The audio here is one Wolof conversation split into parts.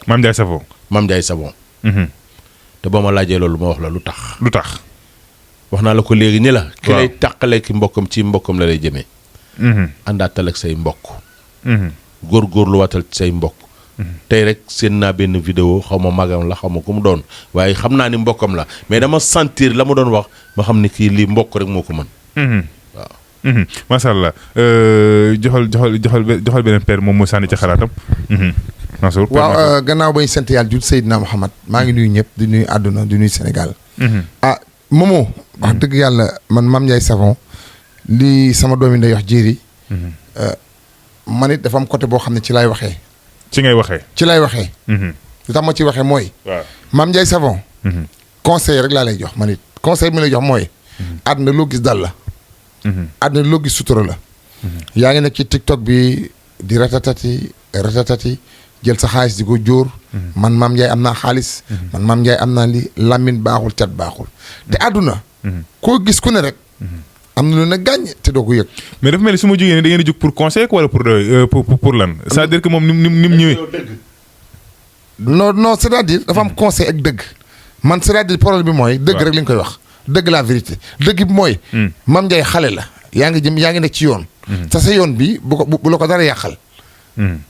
Mame Ndiaye Savon. Mame Ndiaye Savon. te boo ma laajee loolu ma wax la lu tax. lu tax. wax naa la ko léegi ni la. ki lay tàqalee ki mbokkam ci mbokkam la lay jëmee. àndaatal ak say mbokk. góorgóorlu waatal ci say mbokk. tey rek seen naa benn vidéo xaw ma magam la xaw ma ku mu doon waaye xam naa ni mbokkam la mais dama sentir la ma doon wax ma xam ni kii lii mbokk rek moo ko mën. waaw. macha allah joxal beneen père moom moo sànni ci xalaatam. Mansour waaw gannaaw bañ sant yàlla jul Seydina Mouhamad maa ngi nuyu ñëpp di nuyu àdduna di nuyu Sénégal. Momo wax dëgg yàlla man Mame Ndiaye Savon lii sama doomi nday wax jéeri. man it dafa am côté boo xam ne ci laay waxee. ci ngay waxee. ci laay waxee. lu tax ma ci waxee mooy. waaw Mame Ndiaye Savon. conseil rek laa lay jox man it conseil bi lay jox mooy. àdduna loo gis dal la. àdduna loo gis sutura la. yaa ngi nekk ci TikTok bi di ratatati jël sa xaalis di ko jóor. man Mame Ndiaye am naa xaalis. man Mame Ndiaye am naa li làmmiñ baaxul cat baaxul. te àdduna. koo gis ku ne rek. am na lu ne gàññ te doo ko yëg. mais dafa mel ni su ma jugee nii da ngeen di jug pour conseil wala pour lan c'est-à-dire que moom ni mu ñëwee. non c'est-à-dire dafa am conseil ak dëgg. man c'est-à-dire problème bi mooy. dëgg rek li nga koy wax. dëgg la vérité dëgg bi mooy. Mame Ndiaye xale la. yaa ngi nekk ci yoon. te sa yoon bi bu la ko dara yàqal.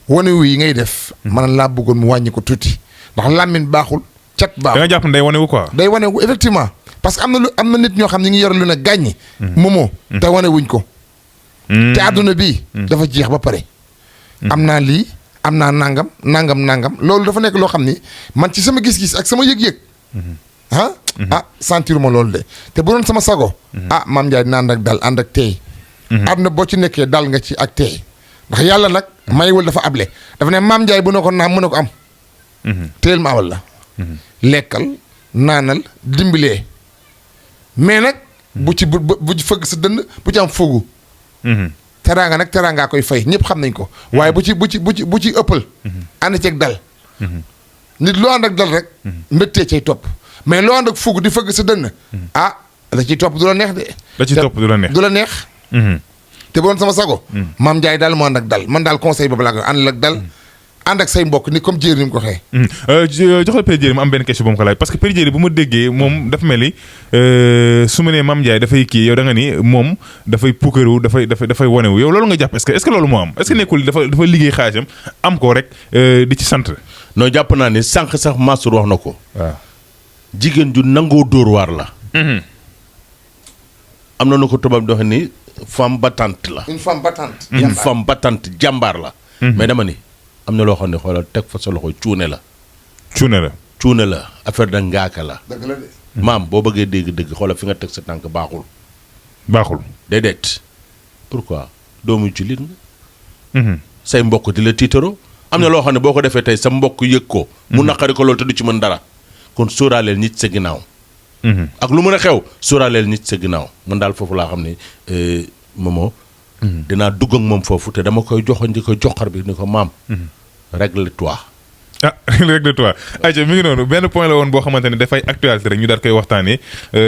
wane wu yi ngay def. man laa bëggoon mu wàññi ko tuuti ndax làmmiñ baaxul cat baaxul. da nga jàpp ne day wane wu quoi. day wane wu effectivement parce que am na nit ñoo xam ne ñu ngi yor lu ne gàññi. moomoo te wane wuñ ko. te àdduna bii. dafa jeex ba pare. am naa lii am naa nangam loolu dafa nekk loo xam ni man ci sama gis-gis ak sama yëg-yëg. sentiruma loolu de te bu doon sama sago. Mame Ndiaye dina ànd ak dal ànd ak teey. àdduna boo ci nekkee dal nga ci ak teey ndax yàlla nag maywul dafa able dafa ne Mame Ndiaye bu ne ko naam mu ne ko am. teel ma awal la. lekkal naanal dimbilee mais nag. bu ci fëgg sa dënn bu ci am fogu. teraanga nag teraangaa koy fay ñëpp xam nañ ko waaye bu ci ëppal. ànd ceeg dal. nit loo ànd ak dal rek. mbégtee cay topp mais loo ànd ak fogu di fëgg sa dënn. da ciy topp du la neex de. da ciy topp du la neex. te bu doon sama sago. Mame Ndiaye daal moo ànd ak dal man daal conseil boobu laa koy ànd ak dal. ànd ak say mbokk ni comme jéeri ni mu ko waxee. joxal Père Jéeri mu am benn question bu ma ko laaj parce que Père Jéeri bu ma déggee moom dafa mel ni su ma nee Mame Ndiaye dafay kii yow da nga ni moom dafay puukaru dafay wanewu yow loolu nga jàpp est-ce que loolu moo am est-ce que nekkul dafa liggéey xaalisam am ko rek di ci sant. non jàpp naa ni sànq sax Mansour wax na ko. waaw jigéen ju nangoo dóor waar la. am na nu ko tubaab di wax ni femme battante la. une femme battante. une femme battante jàmbaar la. mais dama ni. am na loo xam ne xoolal teg fa sa loxo cuune la. cuune la affaire da ngaaka la. dëgg la de. maam boo bëggee dégg xoolal fi nga teg sa tànk baaxul. déedéet. pourquoi doomu jullit nga. say mbokk di la tiitaroo. am na loo xam ne boo ko defee tey sa mbokk yëg ko. mu naqari ko loolu te du ci mën dara. kon sóoraaleel nit sa ginnaaw. ak lu mën a xew sóoraaleel nit sa ginnaaw man daal foofu laa xam ne Momo. dinaa dugg ak moom foofu te dama koy joxar bi ni ko maam. règle-toi. règle-toi ayca mi ngi noonu benn point la woon boo xamante ne dafay actualité rek ñu daal koy waxtaanee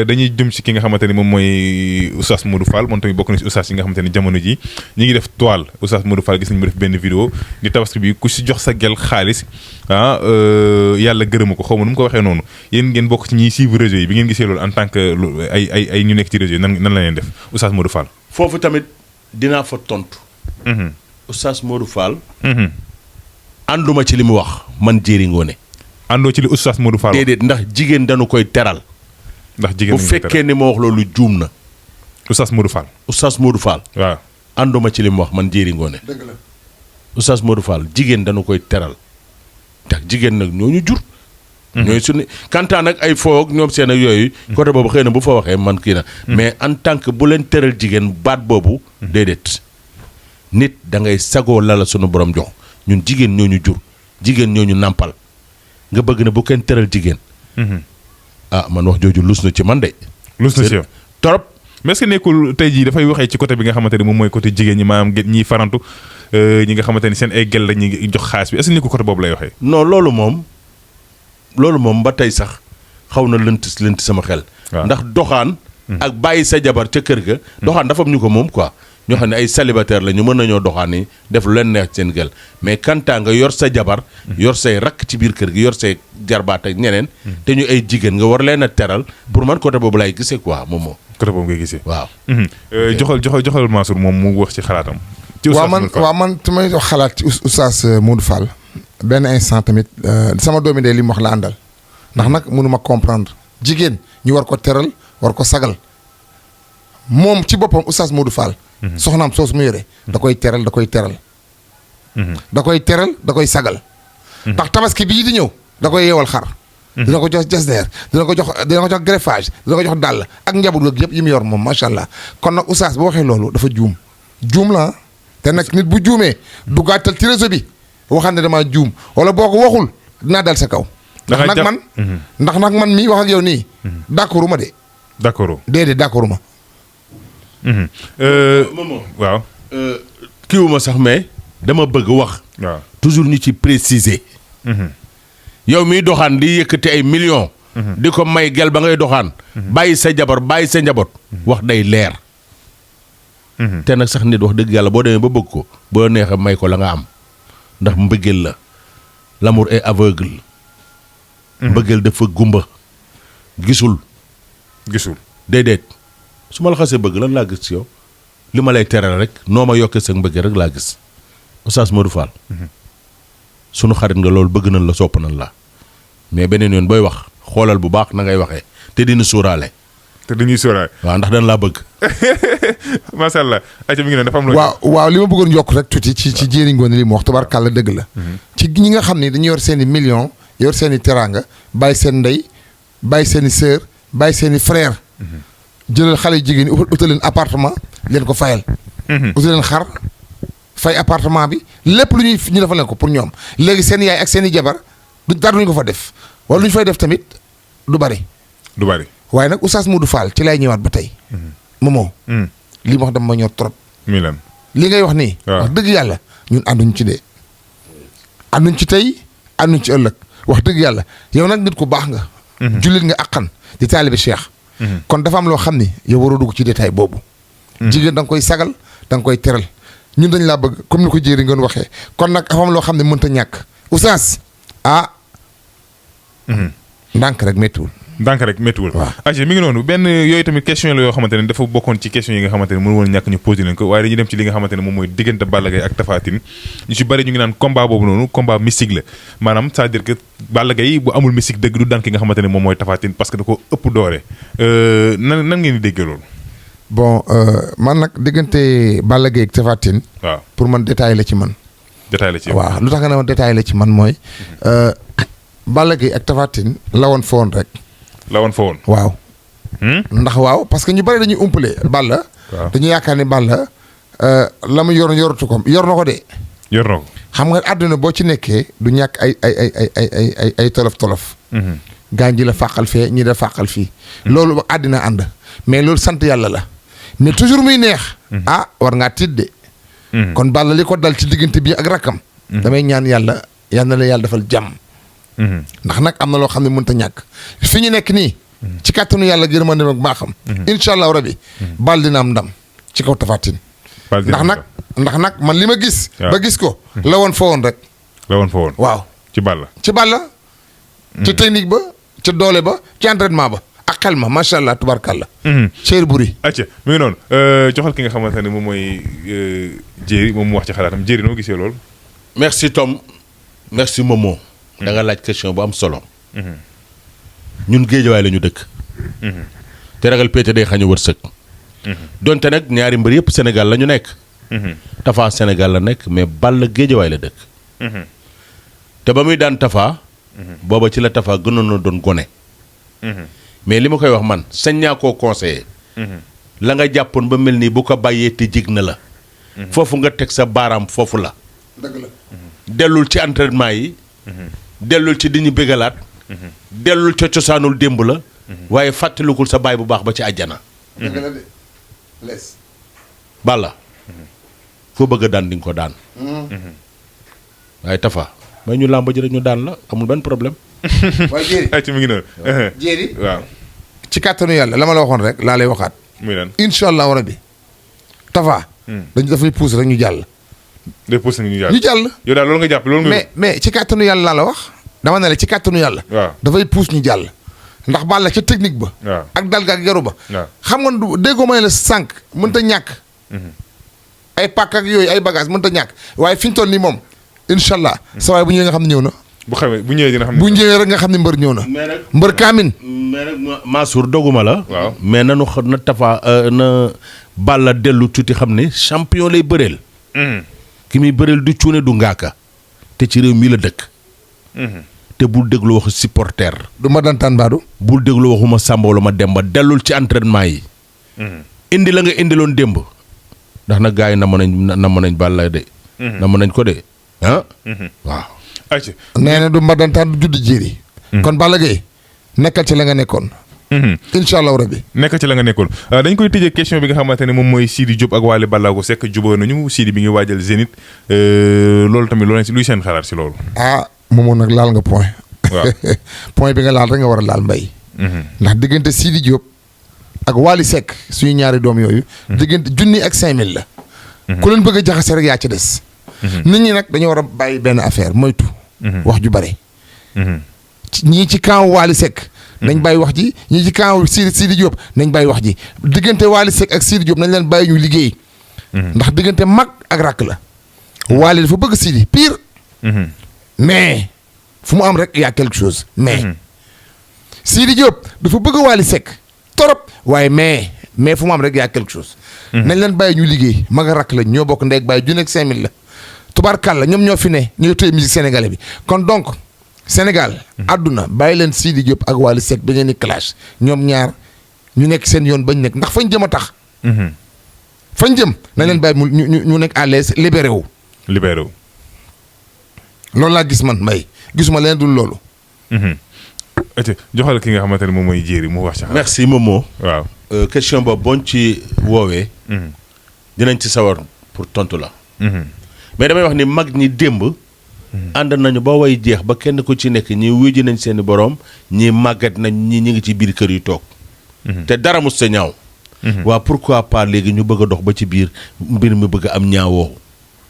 dañuy jëm ci ki nga xamante ni moom mooy Oustaz Modou Fall moom tamit bokk na ci oustaz yi nga xamante ni jamono ji ñi ngi def toile Oustaz Modou Fall gis nañu mu def benn vidéo ni tabaski bi ku si jox sa gel xaalis yàlla gërëma ko xaw ma nu mu ko waxee noonu yéen ngeen bokk ci ñiy suivre réseau yi bi ngeen gisee loolu en tant que ay ñu nekk ci réseau yi nan la leen def Oustaz Modou Fall. foofu tamit dinaa fa tontu. Oustaz Modou Fall. ànduma ci li mu wax man Jéeri Ngoone. àndoo ci li Oustaz Modou Fall. déedéet ndax jigéen dañu koy teral. bu fekkee ni ma wax loolu juum na. Oustaz Modou Fall. Oustaz Modou Fall. waaw ànduma ci li mu wax man Jéeri Ngoone. dëgg la. Oustaz Modou Fall jigéen dañu koy teral ndax jigéen nag ñoo ñu jur. ñooy suñu kantaan nag ay foog ñoom seen ak yooyu. côté boobu xëy na bu fa waxee man kii na. mais en tant que bu leen teral jigéen baat boobu. déedéet nit da ngay sagoo la sunu borom jox ñun jigéen ñoo ñu jur jigéen ñoo ñu nàmpal nga bëgg na bu kenn teral jigéen. Man wax jooju lus na ci man de. lus na ci yow trop. mais est-ce que nekkul tey jii dafay waxee ci côté bi nga xamante ni moom mooy côté jigéen ñi maanaam ñiy farantu ñi nga xamante ni seen ay gel la ñuy jox xaalis bi est-ce que nekkul côté boobu lay waxee. non loolu moom ba tey sax xaw na lënt sama xel. ndax doxaan. ak bàyyi sa jabar ca kër ga. doxaan dafa am ñu ko moom quoi ñoo xam ne ay célibataire la ñu mën nañoo doxaani def lu leen neex seen gel mais kantaa nga yor sa jabar yor say rakk ci biir kër gi yor say jarbaat ak ñeneen te ñu ay jigéen nga war leen a teral pour man côté boobu laay gisee quoi moom moo côté boobu ngay gisee. waaw joxal Mansour moom mu wax ci xalaatam. ci waaw man tamit wax xalaat ci Oustaz Modou Fall benn instant tamit sama doomi de li mu wax la àndal ndax nag mënuma comprendre jigéen ñu war ko teral war ko sagal moom ci boppam Oustaz Modou Fall soxnaam soosu mu yore da koy teral da koy teral da koy teral da koy sagal ndax tabaski bii di ñëw da koy yeewal xar dina ko jox jasneer dina ko jox greffage dina ko jox dàll ak njaboot yëpp yi mu yor moom macha allah kon nag Oustaz boo waxee loolu dafa juum la te nag nit bu juumee du gàttal ci réseau bi waxaan ne damaa juum wala boo ko waxul dinaa dal sa kaw ndax nag man mii wax ak yow nii d'accordu ma de déedéet d'accordu ma waaw kiiwuma sax mais dama bëgg wax waaw toujours ñu ci préciser yow miy doxaan di yëkkati ay millions di ko may gel ba ngay doxaan bàyyi sa jabar bàyyi sa njaboot wax day leer te nag sax nit wax dëgg yàlla boo demee ba bëgg ko boo neexee may ko la nga am ndax mbëggeel la l'amour est aveugle mbëggeel dafa gumba gisul déedéet su ma la xasee bëgg lan laa gis ci yow li ma lay teral rek noo ma yokkee sa mbëggeel rek laa gis Oustaz Modou Fall sunu xarit nga loolu bëgg nañ la sopp nañ la mais beneen yoon booy wax xoolal bu baax na ngay waxee te dina sóoraale waaw ndax dañ laa bëgg macha allah ayca mi ngi ne dafa am waaw li ma bëggoon yokk rek tuuti ci Jéeri Ngoone li mu wax tubaarkàlla dëgg la ci ñi nga xam ni dañu yor seen i millions yor seen i teraanga bàyyi seen ndey bàyyi seen i sœur bàyyi seen i frère jëlal xale yu jigéen ñi utal leen appartement leen ko fayal utal leen xar fay appartement bi lépp lu ñuy ñu defal leen ko pour ñoom léegi seen yaay ak seen i jabar du dara duñu ko fa def wala lu ñu fay def tamit du bari waaye nag Oustaz Modou Fall ci lay ñëwaat ba tey moomoo li ma wax dama ma ñor trop li ngay wax nii wax dëgg yàlla ñun ànduñ ci dee ànduñ ci tey ànduñ ci ëllëg wax dëgg yàlla yow nag nit ku baax nga jullit nga àqan di taalibe Cheikh kon dafa am loo xam ni yow waroo dugg ci détail boobu jigéen da nga koy sagal da nga koy teral ñun dañ laa bëgg comme ni ko Jéeri ngeen waxee kon nag dafa am loo xam ne mënta ñàkk Oustaz ndànk rek méttiwul waaw aje mi ngi noonu benn yooyu tamit question la yoo xamante ne dafa bokkoon ci question yi nga xamante ne mënu woon ñàkk ñu posé leen ko waaye dañuy dem ci li nga xamante ne moom mooy diggante Balla Gaye ak Tapha Tine ñu ci bëri ñu ngi naan combat boobu noonu combat mystique la maanaam c'est-à-dire que Balla Gaye bu amul mystique dëgg du daan ki nga xamante ne moom mooy Tapha Tine parce que da ko ëpp doole nan ngeen di déggee loolu bon man nag diggante Balla Gaye ak Tapha Tine waaw pour man détail la ci man waaw lu tax nga ne ma détail la ci man mooy Balla Gaye ak Tapha Tine la woon fa woon waaw ndax waaw parce que ñu bëri dañuy umpale Balla dañu yaakaar ni Balla la mu yoratu ko yor na ko de xam nga àdduna boo ci nekkee du ñàkk ay tolof gaañ ji la fàqal fee ñi da fàqal fii loolu àddina ànd mais loolu sant yàlla la mais toujours muy neex war ngaa tiit de kon Balla li ko dal ci diggante bi ak rakkam damay ñaan yàlla yal na la yàlla defal jàmm ndax nag am na loo xam ne mënta ñàkk fi ñu nekk nii ci kàttanu yàlla gërëma dem ak baaxam incha allahu rabi Balla dina am ndam ci kaw Tapha Tine ndax nag man li ma gis ba gis ko la woon fa woon rek waaw ci Balla ci technique ba ci doole ba ci entraînement ba ak xel ma macha allah tubarkalla Cheikh Buri acca mi ngi noonu joxal ki nga xamante ne moom mooy Jéeri moom mu wax ci xalaatam Jéeri noo gisee loolu merci Tom merci Momo da nga laaj question bu am solo ñun géejawaay la ñu dëkk te ragal péete day xañu wërsëg donte nag ñaari mbër yëpp Sénégal la ñu nekk Tapha Sénégal la nekk mais Balla géejawaay la dëkk te ba muy daan Tapha booba ci la Tapha gënoon na doon gone mais li ma koy wax man sañ ñaa koo conseillé la nga jàppoon ba mel nii bu ko bàyyee te jig na la foofu nga teg sa baaraam foofu la dëgg la dellul ci entraînement yi dellul ci di ñu bégalaat dellul ca cosaanul démb la waaye fàttalikul sa baay bu baax ba ci àjjana dëgg la de lees Balla foo bëgg a daan di nga ko daan waaye Tapha may ñu làmb ji rek ñu daan la amul benn problème waaye Jéeri acca mi ngi noonu Jéeri waaw ci kàttanu yàlla la ma la waxoon rek laa lay waxaat muy lan incha allahu rabi Tapha dañu dafay pousse rek ñu jàll. day pousse ñu jàll. ñu jàll. yow daal loolu nga jàpp loolu nga. mais ci kàttanu yàlla laa la wax. dama ne la ci kàttanu yàlla. waaw dafay pousse ñu jàll. ndax Balla ca technique ba. waaw ak dal ga ak yaru ba. waaw xam nga du déggoo may la sànq mënta ñàkk. ay pàkk ak yooyu ay bagage mënta ñàkk waaye fi ñu toll nii moom incha allah. sa waay bu ñëwee nga xam ne ñëw na. bu ñëwee dina xam ne. bu ñëwee rek nga xam ne mbër ñëw na. mais nag mbër kaamin. mais nag Mansour doguma la. waaw mais nanu xam na Tapha na Balla dellu tuuti xam ne champion lay bëreel. ki muy bëreel du cuune du ngaaka. te ci réew mii la dëkk. te bul déglu waxu supporter. du ma dantaan baadu. bul déglu waxuma Samba wala ma Demba dellul ci entraînement yi. indi la nga indiloon démb. ndax nag gars yi namm nañ Balla de. namm nañ ko de ah. waaw. ayca. nee na du ma dantaan du judd jéeri. kon Balla Gaye nekkal ci la nga nekkoon. incha allahu rabi. nekk ci la nga nekkoon dañ koy tëjee question bi nga xamante ne moom mooy Sidi Diop ak Wally Ballago Seck jubóo nañu Sidi bi ngi waajal Zénith loolu tamit loolu luy seen xalaat si loolu. ah moomoon nag laal nga point. waaw point bi nga laal rek nga war a laal mbay. ndax diggante Sidi Diop ak Wally Seck suñu ñaari doom yooyu. diggante 1,000 ak 5,000 la. ku leen bëgg a jaxase rek yaa ci des. nit ñi nag dañoo war a bàyyi benn affaire moytu. wax ju bare. ñii ci camp Wally Seck. nañ bàyyi wax ji ñii ci camp Sidi Diop nañ bàyyi wax ji diggante Wally Seck ak Sidi Diop nañ leen bàyyi ñu liggéey. ndax diggante mag ak rakk la. Wally dafa bëgg Sidi pire. mais fu mu am rek y a quelque chose mais. Sidi Diop dafa bëgg Wally Seck torop waaye mais fu mu am rek y a quelque chose. nañ leen bàyyi ñu liggéey mag ak rakk la ñoo bokk ndeeg bàyyi 1,000 ak 5,000 la. tubaarkàlla ñoom ñoo fi ne ñooy tëye musique sénégalais bi kon donc Sénégal. àdduna bàyyi leen Sidi Diop ak Wally Seck ba ngeen di clash ñoom ñaar ñu nekk seen yoon bañ nekk ndax fañ jëm a tax. fañ jëm nañ leen bàyyi ñu nekk à l'aise libéré wu. libéré wu. loolu laa gis man mbay gisuma leen dul loolu. joxal ki nga xamante ne moom mooy jéeri mu wax ci xalaat. merci Momo. waaw question boobu booñ ci woowee. dinañ ci sawar pour tontu la. mais damay wax ni mag ñi démb. ànd nañu ba way jeex ba kenn ku ci nekk ñi wéji nañ seeni boroom ñi màggat nañ ñi ngi ci biir kër yu toog. te dara mus sa ñaaw. waa pourquoi pas léegi ñu bëgg a dox ba ci biir mbir mi bëgg a am ñaawoo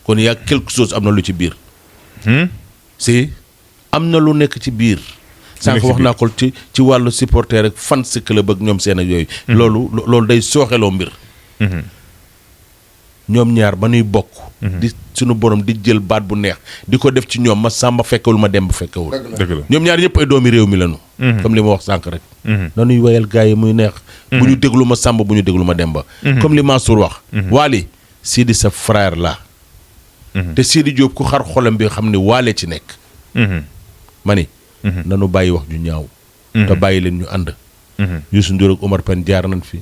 kon y a quelque chose am na lu ci biir. si am na lu nekk ci biir. sànq wax naa ko ci wàllu supporter ak fan si club ak ñoom seen ak yooyu. loolu day sooxeloo mbir. ñoom ñaar ba nuy bokk. di suñu borom di jël baat bu neex di ko def ci ñoom ma sàmba fekkewul ma demb fekkewul. dëgg la ñoom ñaar ñëpp ay doomi réew mi lañu. comme li ma wax sànq rek. dañuy wayal gars yi muy neex. bu ñu déglu ma sàmba bu ñu déglu ma demba. comme li Mansour wax. Wally Sidi sa frère la. te Sidi Diop ku xar xolam bi xam ne waale ci nekk. ma ni. nanu bàyyi wax ju ñaaw. te bàyyi leen ñu ànd. Youssou Ndour ak Omar Pène jaar nañ fi.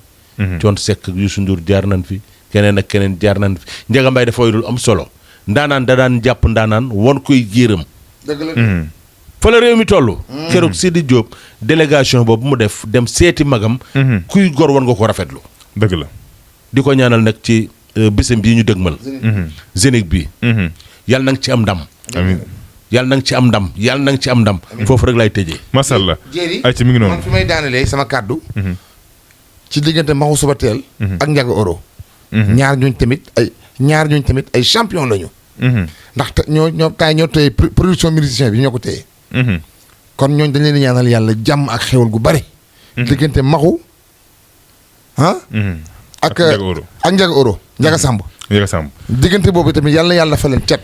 Thione Seck ak Youssou Ndour jaar nañ fi. keneen ak keneen jaar nañ fi Ndiaga Mbaye dafa dul am solo ndaanaan da daan jàpp ndaanaan won koy géeram. dëgg la. fa la réew mi toll. keroog Sidi Diop délégation boobu mu def dem seeti magam. kuy gor war nga ko rafetlu. dëgg la. di ko ñaanal nag ci bésam bii ñu dëgmal. Zénith bi. yàlla na nga ci am ndam. amiin yàlla na nga ci am ndam yàlla na nga ci am ndam. foofu rek lay tëjee. macha allah. jéeri ay ci mi ngi noonu. man fi may daanelee sama kàddu. ci diggante Maxu Suba Teel. ak Ndiaga Euro. ñaar ñooñ tamit ay champion lañu. ndax ñoo téye production musicien bi ñoo ko téye. kon ñooñ dañ leen di ñaanal yàlla jàmm ak xéwal gu bari. diggante Maxu ak Ndiaga Euro Ndiaga Samb. Ndiaga Samb. diggante boobu tamit yàlla fa leen cet.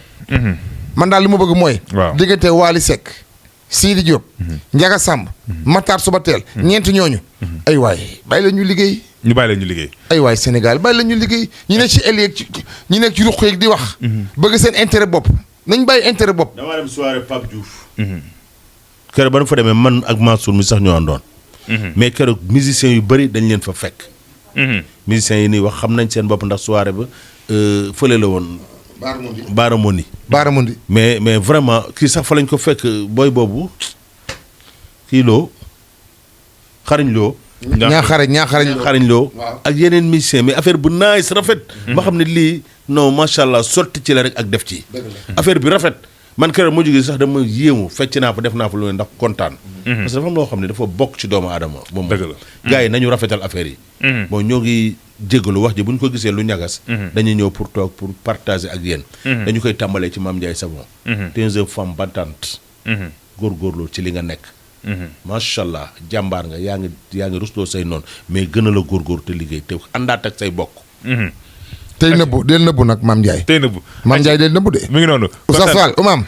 man daal li ma bëgg mooy. waaw diggante Wally Seck Sidi Diop. Ndiaga Samb. Matar Suba Teel. ñeenti ñooñu. ay waay bàyyi la ñu liggéey. ñu bàyyi leen ñu liggéey. ay waay Sénégal bàyyi la ñu liggéey ñi nekk ci ëllëg ñi nekk ci ruq yeeg di wax. bëgg seen intérêt bopp nañ bàyyi intérêt bopp. damaa dem soirée Pape Diouf. keroog ba nu fa demee man ak Mansour mi sax ñoo àndoon. mais keroog musiciens yu bëri dañ leen fa fekk. musiciens yi nii wax xam nañ seen bopp ndax soirée ba fële la woon. Baaramondi. mais vraiment kii sax fa lañ ko fekk booy boobu kii loo xariñ loo. ñaaxarañ loo ak yeneen musiciens mais affaire bu nice rafet. ma xam ne lii non macha allah sotti ci la rek ak def ci. affaire bi rafet man keroog moo jógee sax dama yéemu fecc naa fa def naa fa lu ne ndax kontaan. parce que dafa am loo xam ne dafa bokk ci doomu aadama. moom dëgg la. gars yi nañu rafetal affaire yi. bon ñoo ngi jégalu wax ji bu ñu ko gisee lu ñagas. dañuy ñëw pour toog pour partager ak yéen. dañu koy tàmbalee ci Mame Ndiaye Savon. t'es une femme battante. góorgóorlu ci li nga nekk. macha allah jàmbaar nga yaa ngi rusloo say noonu mais gën a la góorgóor te liggéey te àndaat ak say bokk. tey nëbbu del nëbbu nag Mame Ndiaye. tey nëbbu Mame Ndiaye del nëbbu de. mi ngi noonu. Oustaz Fall Oumam.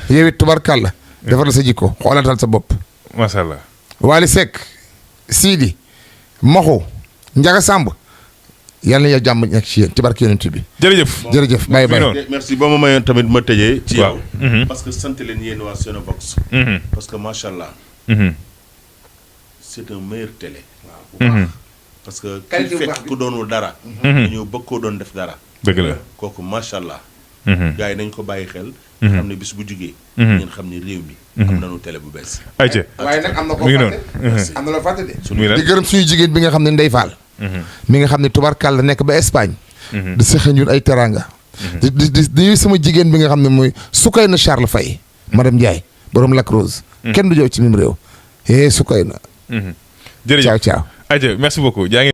yow it tubarkàlla. defaral sa jikko xoolatal sa bopp. macha allah. Waly Seck Sidi Maxu Njaga Samb yàlla na yow jàmm nekk ci yéen ci barke yonent bi. jërëjëf bàyyi bàyyi. merci ba ma mayoon tamit ma tëjee. ci waaw yow parce que sant leen yéen waa Cinevox. parce que macha allah. c'est un meilleur télé. waaw bu baax. parce que ki fekk ku doonul dara. dañoo bëgg koo doon def dara. dëgg la kooku macha allah. gars yi nañ ko bàyyi xel. xam ne bis bu jugee. ngeen xam ne réew mi. am nañu télé bu bees. ayca waaye nag am na ko mi ngi fàtte. am na loo fàtte de. muy lan di gërëm suñu jigéen bi nga xam ne Ndeye Fall. mi nga xam ne tubarkàlla nekk ba Espagne. di seqe ñun ay teranga. di sama jigéen bi nga xam ne mooy Soukayna Charles Faye. madame Ndiaye borom Lac Rose. kenn du jow ci mim réew. Soukayna. jërëjëf ciao. ayca merci beaucoup jaa ngi